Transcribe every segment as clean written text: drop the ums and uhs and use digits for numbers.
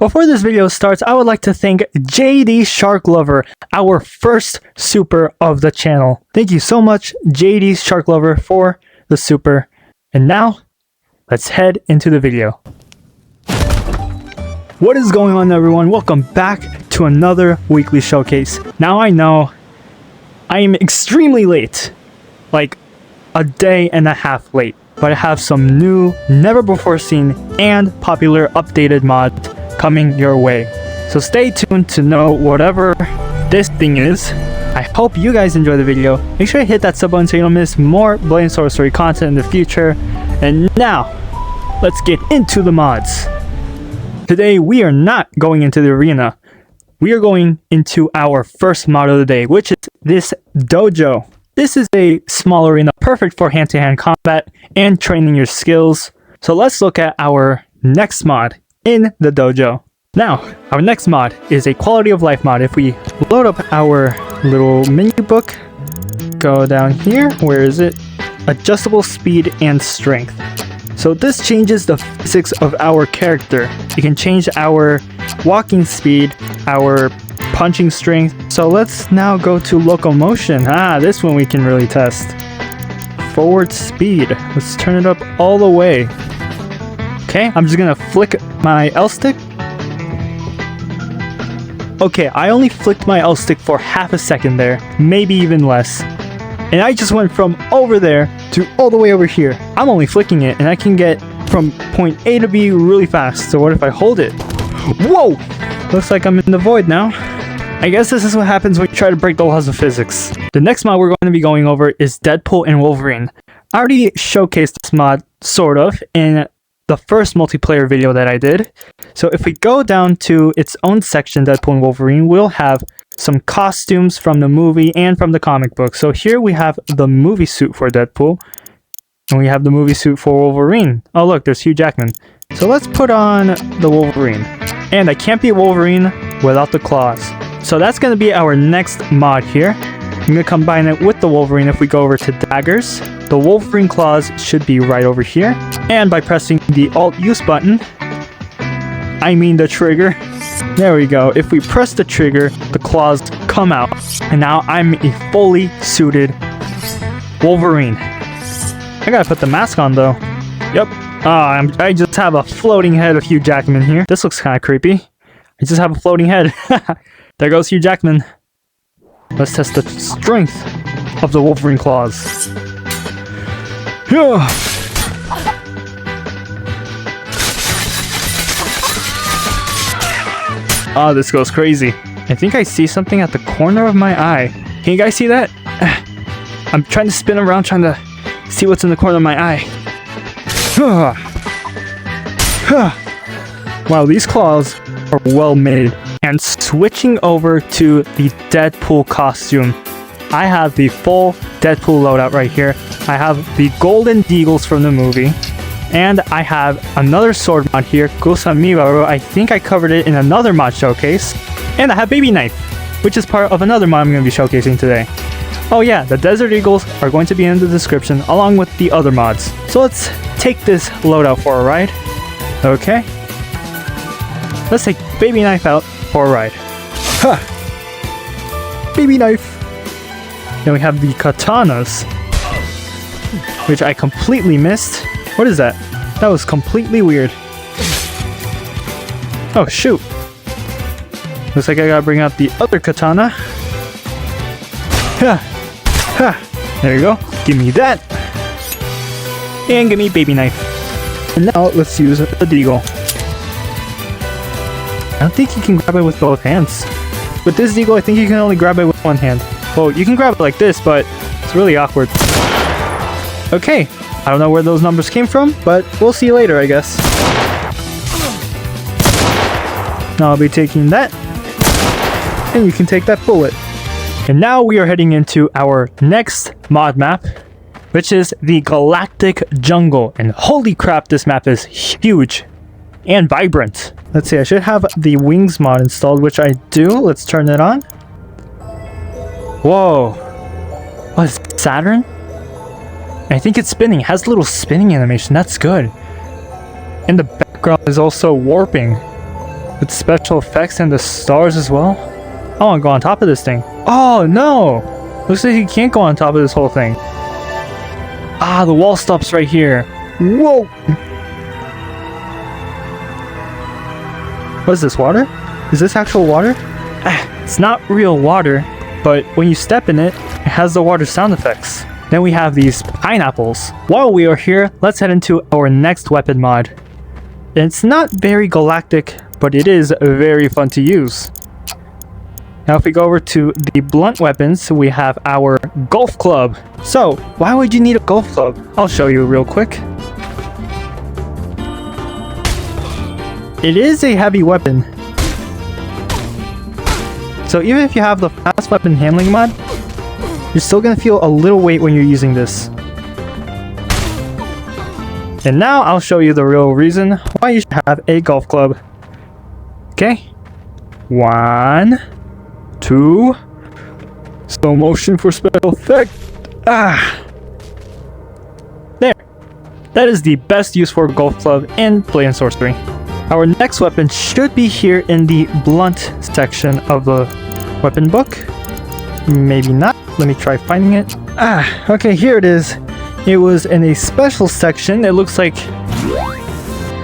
Before this video starts, I would like to thank JD Shark Lover, our first super of the channel. Thank you so much, JD Shark Lover, for the super. And now, let's head into the video. What is going on, everyone? Welcome back to another weekly showcase. Now I know I am extremely late, like a day and a half late, but I have some new, never before seen, and popular updated mods coming your way. So stay tuned to know whatever this thing is. I hope you guys enjoy the video. Make sure to hit that sub button so you don't miss more Blade and Sorcery content in the future. And now, let's get into the mods. Today, we are not going into the arena. We are going into our first mod of the day, which is this Dojo. This is a small arena, perfect for hand-to-hand combat and training your skills. So let's look at our next mod in the Dojo. Now, our next mod is a quality of life mod. If we load up our little menu book, go down here, where is it? Adjustable speed and strength. So this changes the physics of our character. You can change our walking speed, our punching strength. So let's now go to locomotion. This one we can really test. Forward speed. Let's turn it up all the way. Okay, I'm just gonna flick my L stick. Okay, I only flicked my L stick for half a second there, maybe even less. And I just went from over there to all the way over here. I'm only flicking it and I can get from point A to B really fast. So what if I hold it? Whoa! Looks like I'm in the void now. I guess this is what happens when you try to break the laws of physics. The next mod we're going to be going over is Deadpool and Wolverine. I already showcased this mod, sort of, in the first multiplayer video that I did. So if we go down to its own section, Deadpool and Wolverine, we'll have some costumes from the movie and from the comic book. So here we have the movie suit for Deadpool, and we have the movie suit for Wolverine. Oh look, there's Hugh Jackman. So let's put on the Wolverine. And I can't be Wolverine without the claws. So that's going to be our next mod here. I'm going to combine it with the Wolverine. If we go over to daggers, the Wolverine Claws should be right over here. And by pressing the Alt-Use button, I mean the trigger, there we go. If we press the trigger, the claws come out. And now I'm a fully suited Wolverine. I gotta put the mask on though. Yep. I just have a floating head of Hugh Jackman here. This looks kind of creepy. I just have a floating head. There goes Hugh Jackman. Let's test the strength of the Wolverine Claws. This goes crazy. I think I see something at the corner of my eye. Can you guys see that? I'm trying to spin around, trying to see what's in the corner of my eye. Wow, these claws are well made. And switching over to the Deadpool costume, I have the full Deadpool loadout right here. I have the golden deagles from the movie, and I have another sword mod here, Gosamibaru. I think I covered it in another mod showcase. And I have Baby Knife, which is part of another mod I'm going to be showcasing today. Oh yeah, the Desert Eagles are going to be in the description along with the other mods. So let's take this loadout for a ride. Okay. Let's take Baby Knife out for a ride. Baby Knife. Then we have the katanas, which I completely missed. What is that? That was completely weird. Oh shoot. Looks like I gotta bring out the other katana. There you go. Give me that. And give me Baby Knife. And now let's use the deagle. I don't think you can grab it with both hands. With this deagle, I think you can only grab it with one hand. Well, you can grab it like this, but it's really awkward. Okay, I don't know where those numbers came from, but we'll see later, I guess. Now I'll be taking that, and you can take that bullet. And now we are heading into our next mod map, which is the Galactic Jungle. And holy crap, this map is huge and vibrant. Let's see, I should have the wings mod installed, which I do. Let's turn it on. Whoa. What is Saturn? I think it's spinning. It has a little spinning animation. That's good. And the background is also warping. With special effects and the stars as well. I want to go on top of this thing. Oh no! Looks like you can't go on top of this whole thing. Ah, the wall stops right here. Whoa! What is this, water? Is this actual water? It's not real water, but when you step in it, it has the water sound effects. Then we have these pineapples. While we are here, let's head into our next weapon mod. It's not very galactic, but it is very fun to use. Now if we go over to the blunt weapons, we have our golf club. So, why would you need a golf club? I'll show you real quick. It is a heavy weapon. So even if you have the fast weapon handling mod, you're still gonna feel a little weight when you're using this. And now I'll show you the real reason why you should have a golf club. Okay. 1, 2. Slow motion for special effect. There. That is the best use for a golf club and play in Sorcery. Our next weapon should be here in the blunt section of the weapon book. Maybe not. Let me try finding it. Okay, here it is. It was in a special section. It looks like...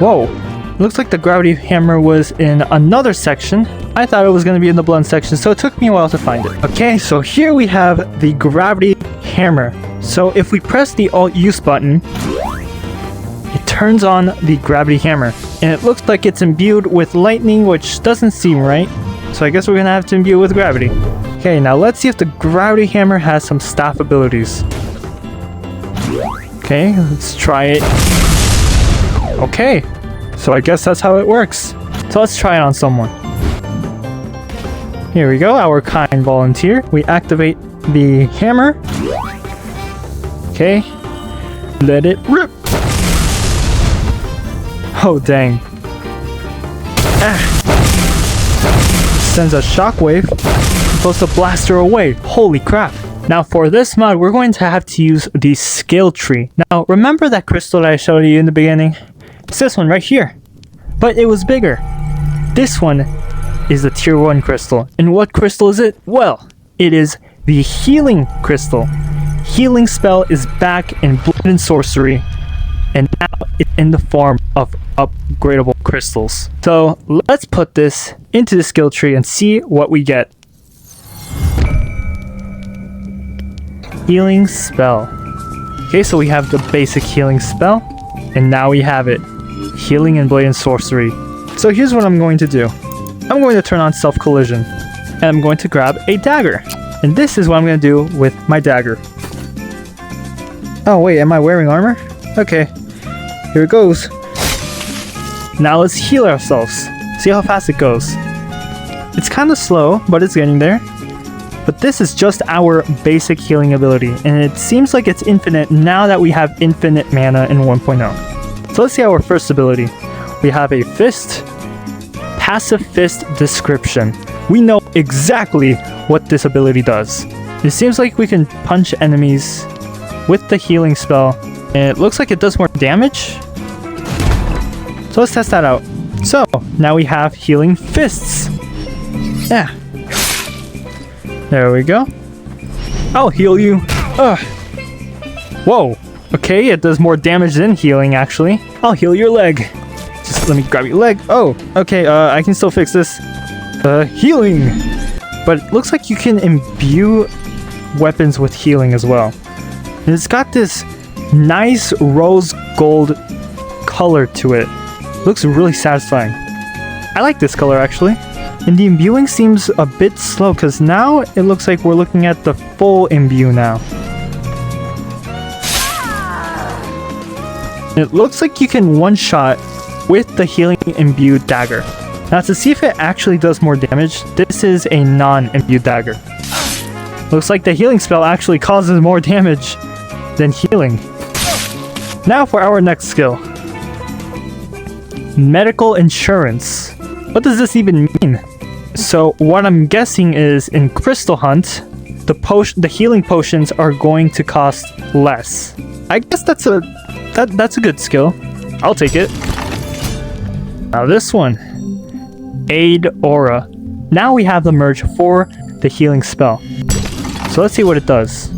Whoa. It looks like the gravity hammer was in another section. I thought it was going to be in the blunt section, so it took me a while to find it. Okay, so here we have the gravity hammer. So if we press the Alt-Use button, it turns on the gravity hammer. And it looks like it's imbued with lightning, which doesn't seem right. So I guess we're going to have to imbue it with gravity. Okay, now let's see if the gravity hammer has some staff abilities. Okay, let's try it. Okay, so I guess that's how it works. So let's try it on someone. Here we go, our kind volunteer. We activate the hammer. Okay, let it rip. Oh dang. Sends a shockwave. Supposed to blast her away. Holy crap. Now for this mod, we're going to have to use the skill tree. Now remember that crystal that I showed you in the beginning? It's this one right here. But it was bigger. This one is the tier 1 crystal. And what crystal is it? Well, it is the healing crystal. Healing spell is back in Blood and Sorcery. And now it's in the form of upgradable crystals. So let's put this into the skill tree and see what we get. Healing spell. Okay, so we have the basic healing spell. And now we have it. Healing and Blade and Sorcery. So here's what I'm going to do. I'm going to turn on self-collision. And I'm going to grab a dagger. And this is what I'm going to do with my dagger. Oh wait, am I wearing armor? Okay. Here it goes. Now let's heal ourselves. See how fast it goes. It's kind of slow, but it's getting there. But this is just our basic healing ability, and it seems like it's infinite now that we have infinite mana in 1.0. So let's see our first ability. We have a fist, passive fist description. We know exactly what this ability does. It seems like we can punch enemies with the healing spell, and it looks like it does more damage. So let's test that out. So now we have healing fists. Yeah. There we go. I'll heal you. Whoa. Okay, it does more damage than healing, actually. I'll heal your leg. Just let me grab your leg. Oh, okay, I can still fix this. Healing. But it looks like you can imbue weapons with healing as well. And it's got this nice rose gold color to it. Looks really satisfying. I like this color, actually. And the imbuing seems a bit slow, because now it looks like we're looking at the full imbue now. It looks like you can one-shot with the healing imbued dagger. Now to see if it actually does more damage, this is a non-imbued dagger. Looks like the healing spell actually causes more damage than healing. Now for our next skill. Medical insurance. What does this even mean? So what I'm guessing is in Crystal Hunt, the healing potions are going to cost less. I guess that's a good skill. I'll take it. Now this one. Aid Aura. Now we have the merge for the healing spell. So let's see what it does.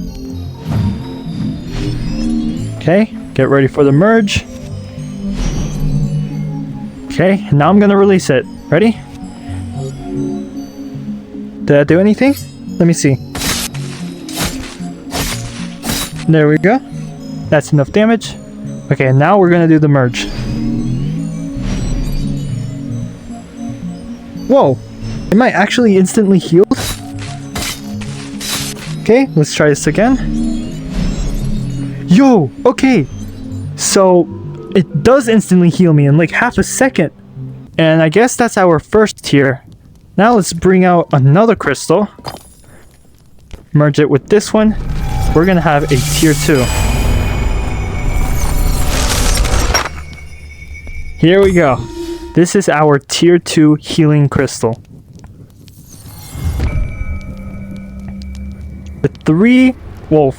Okay, get ready for the merge. Okay, now I'm gonna release it. Ready? Did I do anything? Let me see. There we go. That's enough damage. Okay, now we're gonna do the merge. Whoa! Am I actually instantly healed? Okay, let's try this again. Yo! Okay! So, it does instantly heal me in like half a second. And I guess that's our first tier. Now let's bring out another crystal. Merge it with this one. We're gonna have a tier 2. Here we go. This is our tier 2 healing crystal. The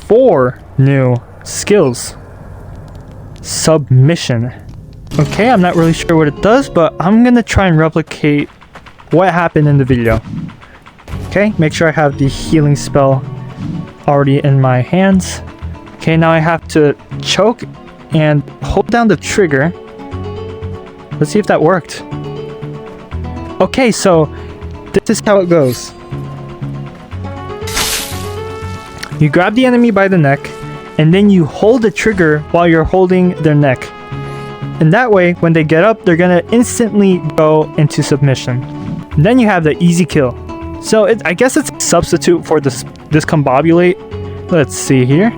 4 new skills. Submission. Okay, I'm not really sure what it does, but I'm gonna try and replicate what happened in the video. Okay, make sure I have the healing spell already in my hands. Okay, now I have to choke and hold down the trigger. Let's see if that worked. Okay, so this is how it goes. You grab the enemy by the neck, and then you hold the trigger while you're holding their neck. And that way, when they get up, they're gonna instantly go into submission. And then you have the easy kill. So I guess it's a substitute for this discombobulate. Let's see here.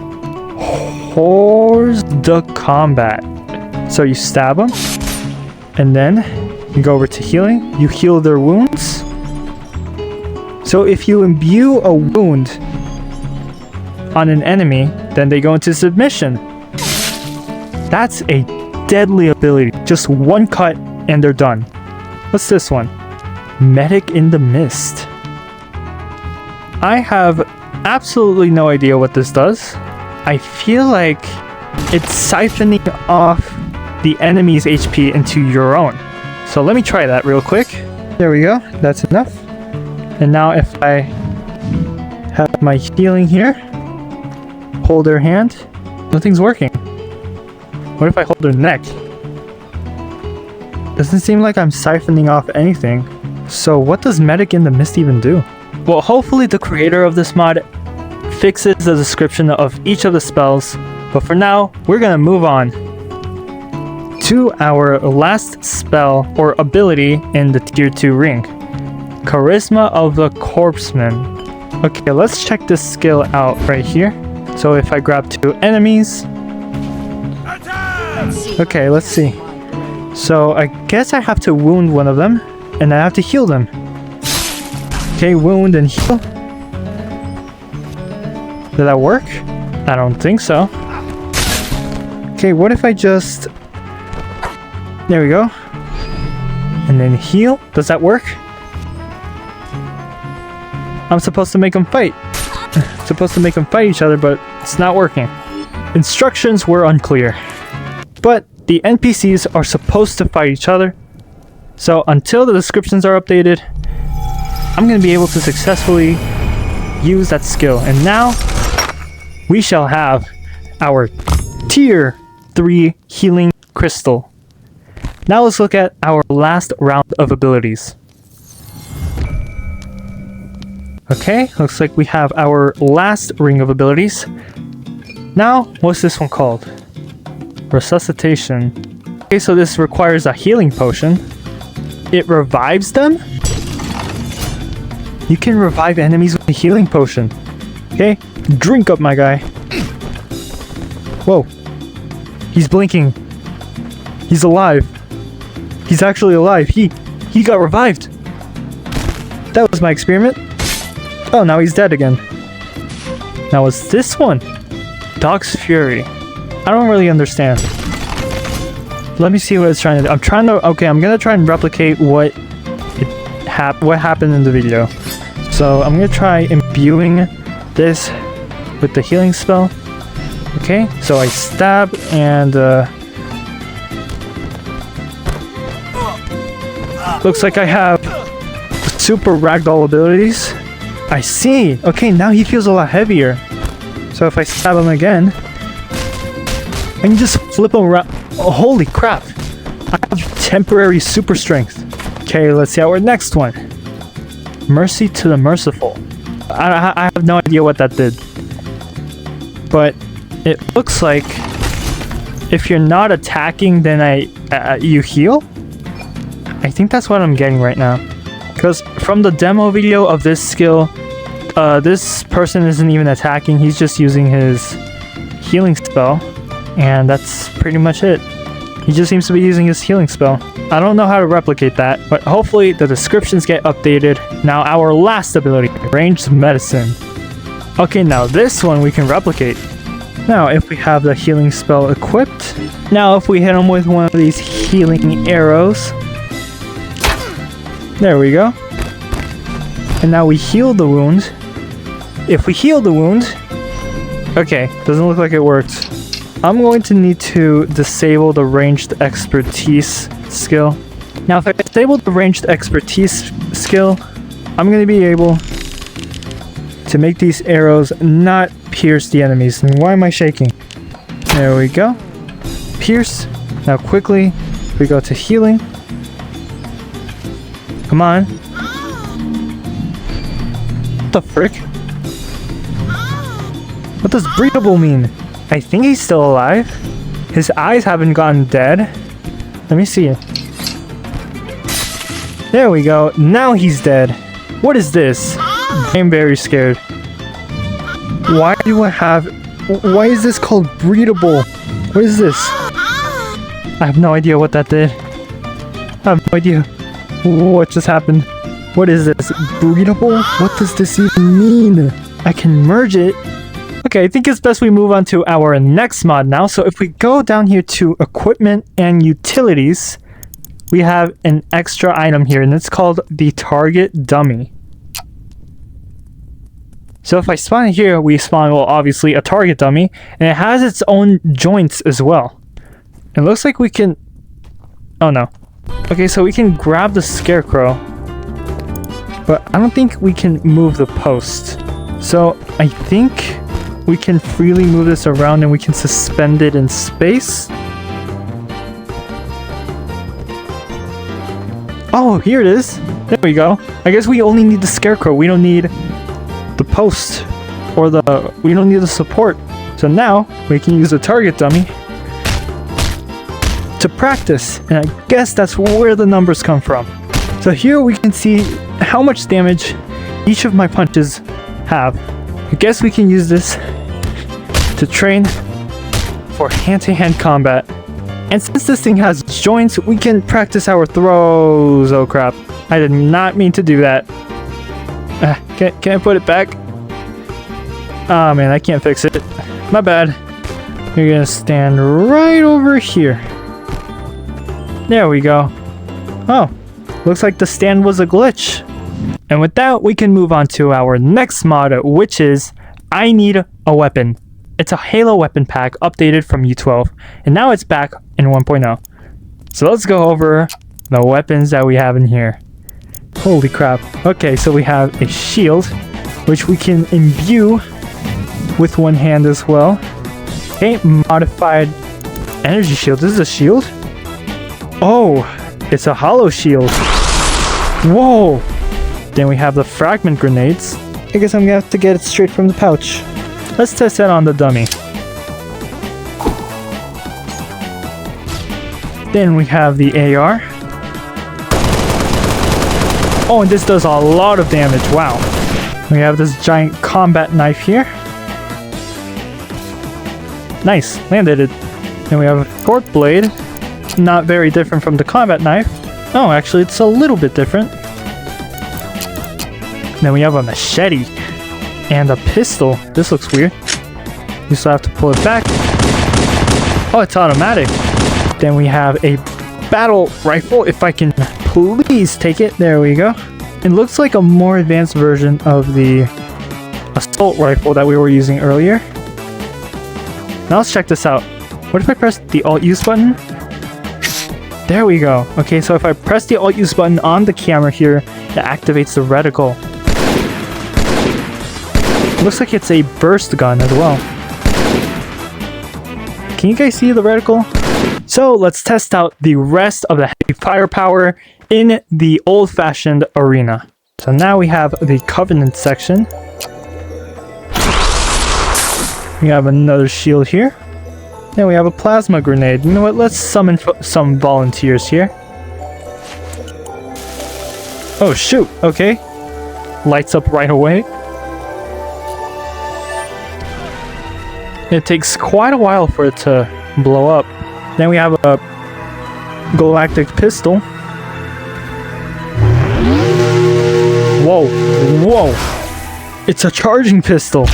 Hors de combat. So you stab them, and then you go over to healing. You heal their wounds. So if you imbue a wound on an enemy, then they go into submission. That's a deadly ability. Just one cut and they're done. What's this one? Medic in the Mist. I have absolutely no idea what this does. I feel like it's siphoning off the enemy's HP into your own. So let me try that real quick. There we go. That's enough. And now if I have my healing here, hold their hand, nothing's working. What if I hold their neck? Doesn't seem like I'm siphoning off anything. So what does Medic in the Mist even do? Well, hopefully the creator of this mod fixes the description of each of the spells, but for now, we're gonna move on to our last spell or ability in the tier 2 ring. Charisma of the Corpseman. Okay, let's check this skill out right here. So if I grab 2 enemies... Okay, let's see. So I guess I have to wound one of them, and I have to heal them. Okay, wound and heal. Did that work? I don't think so. Okay, what if I just... There we go. And then heal. Does that work? I'm supposed to make them fight. Supposed to make them fight each other, but it's not working. Instructions were unclear. But the NPCs are supposed to fight each other. So until the descriptions are updated, I'm going to be able to successfully use that skill. And now we shall have our tier 3 healing crystal. Now let's look at our last round of abilities. Okay, looks like we have our last ring of abilities. Now, what's this one called? Resuscitation. Okay, so this requires a healing potion. It revives them? You can revive enemies with a healing potion. Okay, drink up, my guy. Whoa. He's blinking. He's alive. He's actually alive. He got revived. That was my experiment. Oh, now he's dead again. Now what's this one? Dog's Fury. I don't really understand. Let me see what it's trying to do. Okay, I'm gonna try and replicate what happened in the video. So I'm gonna try imbuing this with the healing spell. Okay, so I stab and looks like I have super ragdoll abilities. I see. Okay, now he feels a lot heavier. So if I stab him again, I can just flip him around. Oh, holy crap. I have temporary super strength. Okay, let's see our next one. Mercy to the Merciful. I have no idea what that did. But it looks like if you're not attacking, then you heal? I think that's what I'm getting right now. Because from the demo video of this skill, this person isn't even attacking, he's just using his healing spell. And that's pretty much it. He just seems to be using his healing spell. I don't know how to replicate that, but hopefully the descriptions get updated. Now our last ability, Ranged Medicine. Okay, now this one we can replicate. Now if we have the healing spell equipped, now if we hit him with one of these healing arrows, there we go. And now we heal the wound. If we heal the wound, okay, doesn't look like it worked. I'm going to need to disable the Ranged Expertise skill. Now if I disable the Ranged Expertise skill, I'm going to be able to make these arrows not pierce the enemies. And why am I shaking? There we go. Pierce. Now quickly, we go to healing. Come on. What the frick? What does breathable mean? I think he's still alive. His eyes haven't gone dead. Let me see it. There we go. Now he's dead. What is this? I'm very scared. Why do I have... Why is this called breathable? What is this? I have no idea what that did. I have no idea what just happened. What is this? Breathable? What does this even mean? I can merge it. Okay, I think it's best we move on to our next mod now. So if we go down here to equipment and utilities, we have an extra item here, and it's called the target dummy. So if I spawn it here, we spawn, well, obviously a target dummy, and it has its own joints as well. It looks like we can... Oh no. Okay, so we can grab the scarecrow, but I don't think we can move the post. So I think we can freely move this around and we can suspend it in space. Oh, here it is. There we go. I guess we only need the scarecrow. We don't need the post or we don't need the support. So now we can use the target dummy to practice. And I guess that's where the numbers come from. So here we can see how much damage each of my punches have. I guess we can use this to train for hand-to-hand combat. And since this thing has joints, we can practice our throws. Oh crap. I did not mean to do that. Can I put it back? Oh man, I can't fix it. My bad. You're gonna stand right over here. There we go. Oh, looks like the stand was a glitch. And with that, we can move on to our next mod, which is I Need a Weapon. It's a Halo weapon pack updated from U12, and now it's back in 1.0. So let's go over the weapons that we have in here. Holy crap. Okay, so we have a shield, which we can imbue with one hand as well. Okay, modified energy shield. This is a shield? Oh, it's a hollow shield. Whoa! Then we have the fragment grenades. I guess I'm gonna have to get it straight from the pouch. Let's test that on the dummy. Then we have the AR. Oh, and this does a lot of damage. Wow. We have this giant combat knife here. Nice, landed it. Then we have a short blade. Not very different from the combat knife. Oh, actually, it's a little bit different. Then we have a machete and a pistol. This looks weird. You still have to pull it back. Oh, it's automatic. Then we have a battle rifle. If I can please take it. There we go. It looks like a more advanced version of the assault rifle that we were using earlier. Now let's check this out. What if I press the Alt-Use button? There we go. Okay, so if I press the Alt-Use button on the camera here, It activates the reticle. Looks like it's a burst gun as well. Can you guys see the reticle? So let's test out the rest of the heavy firepower in the old-fashioned arena. So now we have the Covenant section. We have another shield here. Then we have a plasma grenade. You know what? Let's summon some volunteers here. Oh shoot, okay. Lights up right away. It takes quite a while for it to blow up. Then we have a Galactic pistol. Whoa, whoa. It's a charging pistol.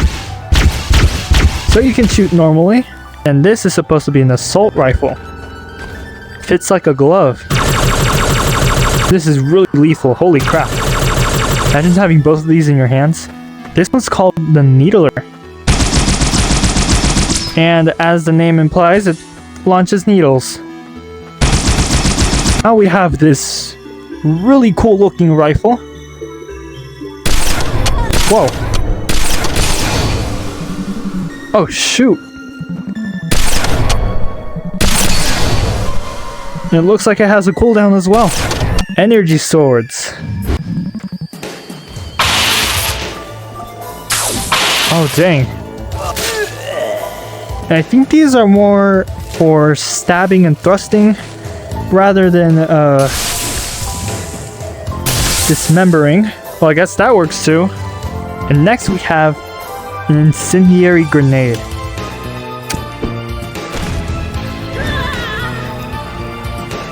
So you can shoot normally. And this is supposed to be an assault rifle. Fits like a glove. This is really lethal, holy crap. Imagine having both of these in your hands. This one's called the Needler. And as the name implies, it launches needles. Now we have this really cool looking rifle. Whoa. Oh shoot. It looks like it has a cooldown as well. Energy swords. Oh dang. I think these are more for stabbing and thrusting rather than dismembering. Well, I guess that works too. And next we have an incendiary grenade.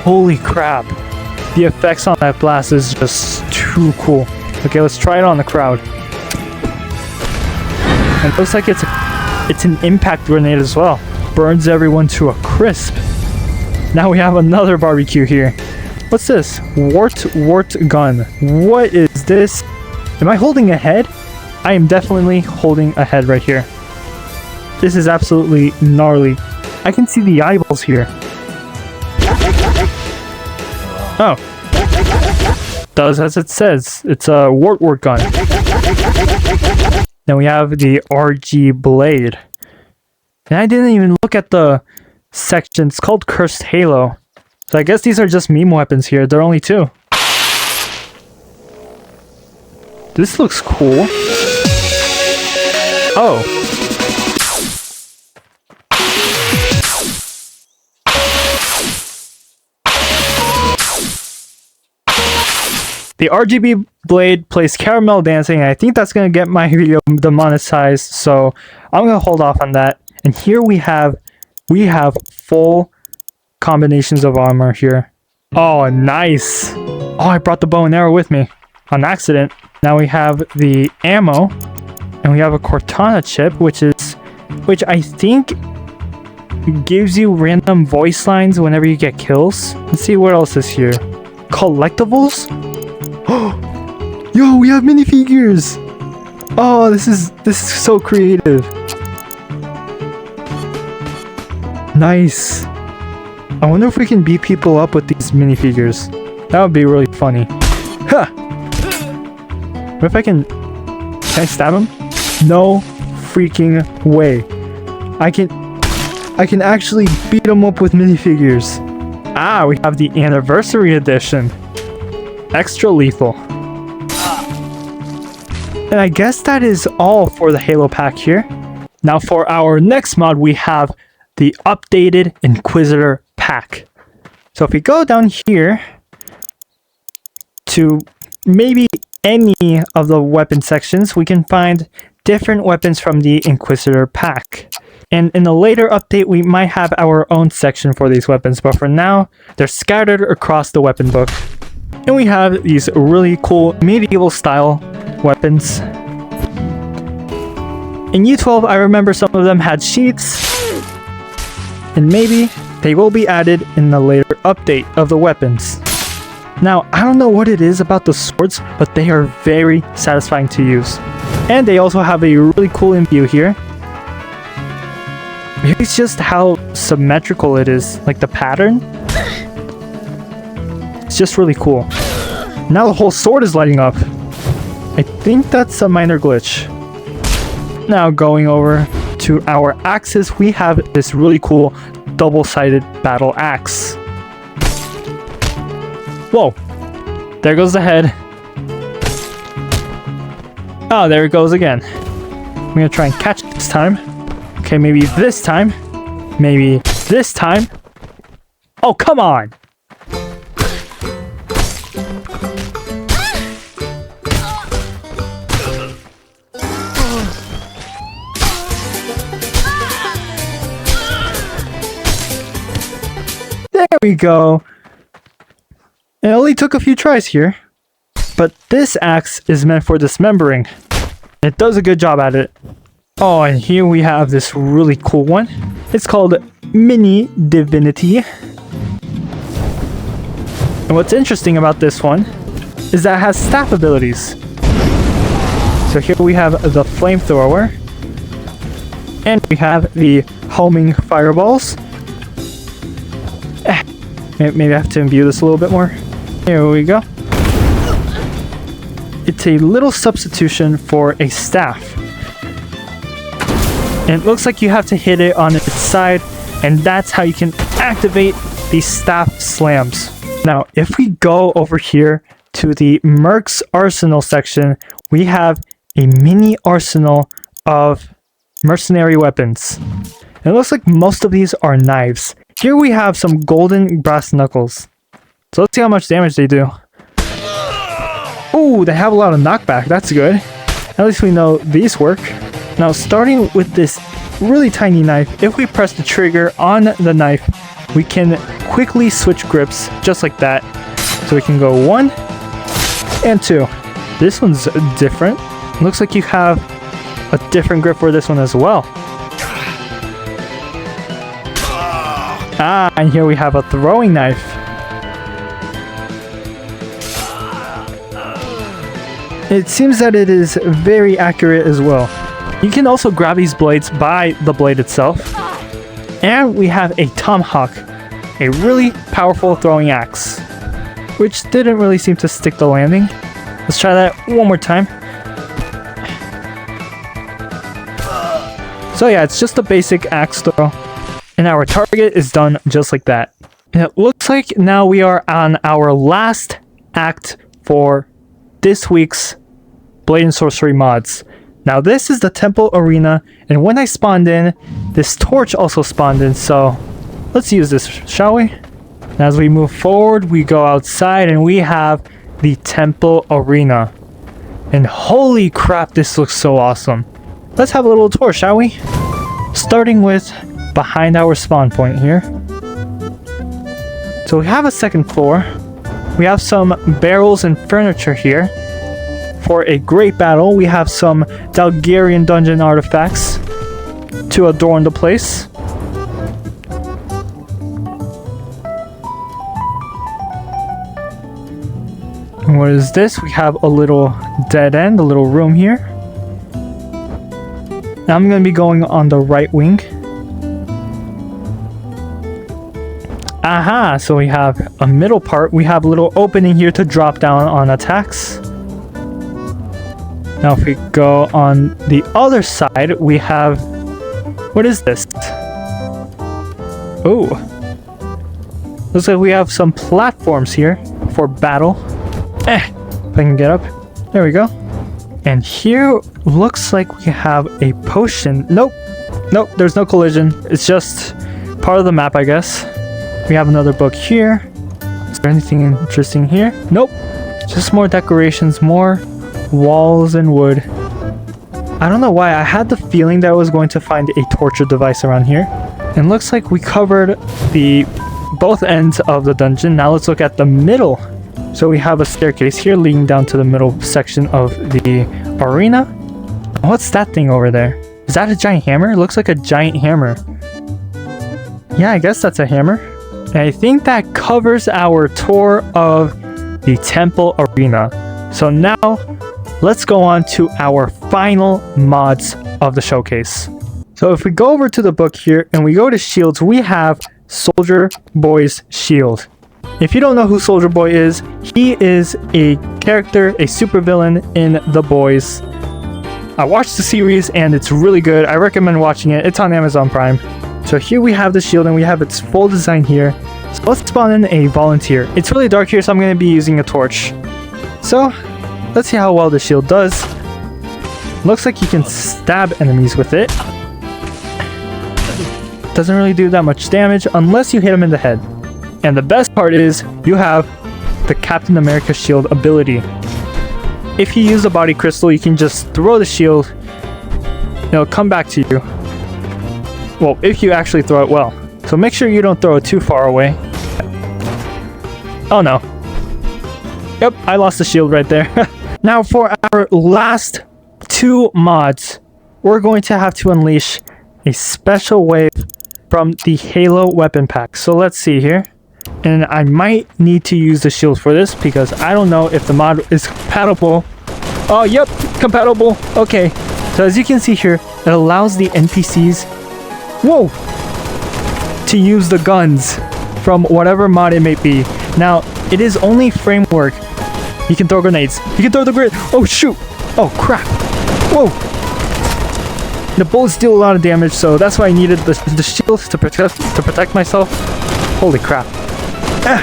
Holy crap. The effects on that blast is just too cool. Okay, let's try it on the crowd. And it looks like it's an impact grenade as well. Burns everyone to a crisp. Now we have another barbecue here. What's this? Wart gun. What is this? Am I holding a head? I am definitely holding a head right here. This is absolutely gnarly. I can see the eyeballs here. Oh. Does as it says. It's a wart gun. Then we have the RG blade. And I didn't even look at the section. It's called Cursed Halo. So I guess these are just meme weapons here. There are only 2. This looks cool. Oh. The RGB blade plays caramel dancing, and I think that's going to get my video demonetized, so I'm going to hold off on that. And here we have full combinations of armor here. Oh, nice. Oh, I brought the bow and arrow with me on accident. Now we have the ammo, and we have a Cortana chip, which I think gives you random voice lines whenever you get kills. Let's see what else is here. Collectibles? Yo, we have minifigures! Oh, this is so creative. Nice. I wonder if we can beat people up with these minifigures. That would be really funny. Ha! What if can I stab him? No freaking way. I can actually beat him up with minifigures. Ah, we have the Anniversary Edition. Extra lethal. And I guess that is all for the Halo pack here. Now for our next mod, we have the updated Inquisitor pack. So if we go down here to maybe any of the weapon sections, we can find different weapons from the Inquisitor pack. And in a later update, we might have our own section for these weapons, but for now, they're scattered across the weapon book. And we have these really cool medieval style weapons. In U12, I remember some of them had sheaths, and maybe they will be added in the later update of the weapons. Now, I don't know what it is about the swords, but they are very satisfying to use. And they also have a really cool imbue here. Maybe it's just how symmetrical it is, like the pattern. It's just really cool. Now the whole sword is lighting up. I think that's a minor glitch. Now going over to our axes, we have this really cool double-sided battle axe. Whoa, there goes the head. Oh, there it goes again. I'm gonna try and catch it this time. Okay, maybe this time. Maybe this time. Oh, come on! There we go. It only took a few tries here, but this axe is meant for dismembering. It does a good job at it. Oh, and here we have this really cool one. It's called Mini Divinity. And what's interesting about this one is that it has staff abilities. So here we have the flamethrower, and we have the homing fireballs. Maybe I have to imbue this a little bit more. Here we go. It's a little substitution for a staff. And it looks like you have to hit it on its side, and that's how you can activate the staff slams. Now, if we go over here to the Merc's Arsenal section, we have a mini arsenal of mercenary weapons. It looks like most of these are knives. Here we have some golden brass knuckles. So let's see how much damage they do. Ooh, they have a lot of knockback. That's good. At least we know these work. Now, starting with this really tiny knife, if we press the trigger on the knife, we can quickly switch grips just like that. So we can go 1 and 2. This one's different. Looks like you have a different grip for this one as well. Ah, and here we have a throwing knife. It seems that it is very accurate as well. You can also grab these blades by the blade itself. And we have a tomahawk, a really powerful throwing axe, which didn't really seem to stick the landing. Let's try that one more time. So yeah, it's just a basic axe throw. And our target is done just like that. And it looks like now we are on our last act for this week's Blade and Sorcery mods. Now this is the temple arena, and when I spawned in, this torch also spawned in, so let's use this, shall we? And as we move forward, we go outside and we have the temple arena. And holy crap, this looks so awesome. Let's have a little tour, shall we? Starting with behind our spawn point here. So we have a second floor. We have some barrels and furniture here. For a great battle, we have some Dalgarian dungeon artifacts to adorn the place. And what is this? We have a little dead end, a little room here. Now I'm going to be going on the right wing. Aha! So we have a middle part. We have a little opening here to drop down on attacks. Now if we go on the other side, we have... What is this? Oh. Looks like we have some platforms here for battle. If I can get up. There we go. And here looks like we have a potion. Nope. Nope, there's no collision. It's just part of the map, I guess. We have another book here. Is there anything interesting here? Nope. Just more decorations, more walls and wood. I don't know why. I had the feeling that I was going to find a torture device around here. And looks like we covered both ends of the dungeon. Now let's look at the middle. So we have a staircase here leading down to the middle section of the arena. What's that thing over there? Is that a giant hammer? It looks like a giant hammer. Yeah, I guess that's a hammer. And I think that covers our tour of the temple arena. So now, let's go on to our final mods of the showcase. So if we go over to the book here and we go to shields, we have Soldier Boy's Shield. If you don't know who Soldier Boy is, he is a character, a supervillain in The Boys. I watched the series and it's really good. I recommend watching it. It's on Amazon Prime. So here we have the shield and we have its full design here. So let's spawn in a volunteer. It's really dark here, so I'm going to be using a torch. So let's see how well the shield does. Looks like you can stab enemies with it. Doesn't really do that much damage unless you hit them in the head. And the best part is you have the Captain America shield ability. If you use a body crystal, you can just throw the shield. It'll come back to you. Well, if you actually throw it well. So make sure you don't throw it too far away. Oh no. Yep, I lost the shield right there. Now for our last 2 mods, we're going to have to unleash a special wave from the Halo weapon pack. So let's see here. And I might need to use the shield for this because I don't know if the mod is compatible. Oh, yep, compatible. Okay, so as you can see here, it allows the NPCs, whoa, to use the guns from whatever mod it may be. Now, it is only framework. You can throw grenades. You can throw the grenade. Oh, shoot. Oh, crap. Whoa. The bullets deal a lot of damage, so that's why I needed the shield to protect myself. Holy crap. Ah.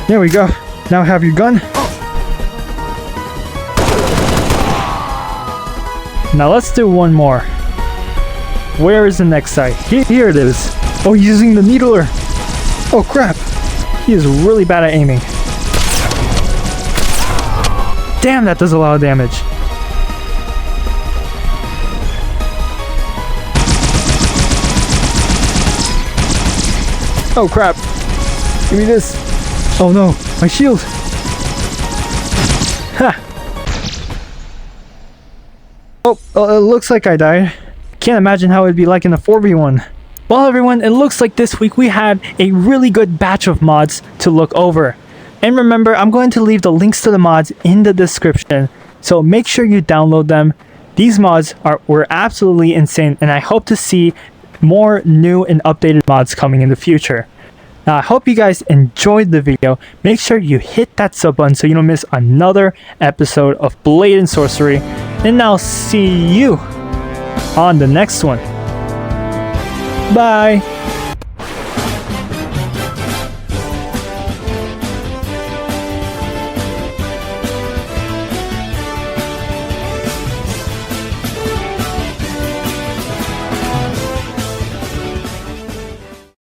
There we go. Now have your gun. Now let's do one more. Where is the next site? Here it is. Oh, using the needler. Oh crap. He is really bad at aiming. Damn, that does a lot of damage. Oh crap. Give me this. Oh no, my shield. Ha. Oh, it looks like I died. Can't imagine how it'd be like in a 4v1. Well everyone, it looks like this week we had a really good batch of mods to look over. And remember, I'm going to leave the links to the mods in the description, so make sure you download them. These mods were absolutely insane, and I hope to see more new and updated mods coming in the future. Now, I hope you guys enjoyed the video. Make sure you hit that sub button so you don't miss another episode of Blade and Sorcery. And I'll see you on the next one. Bye!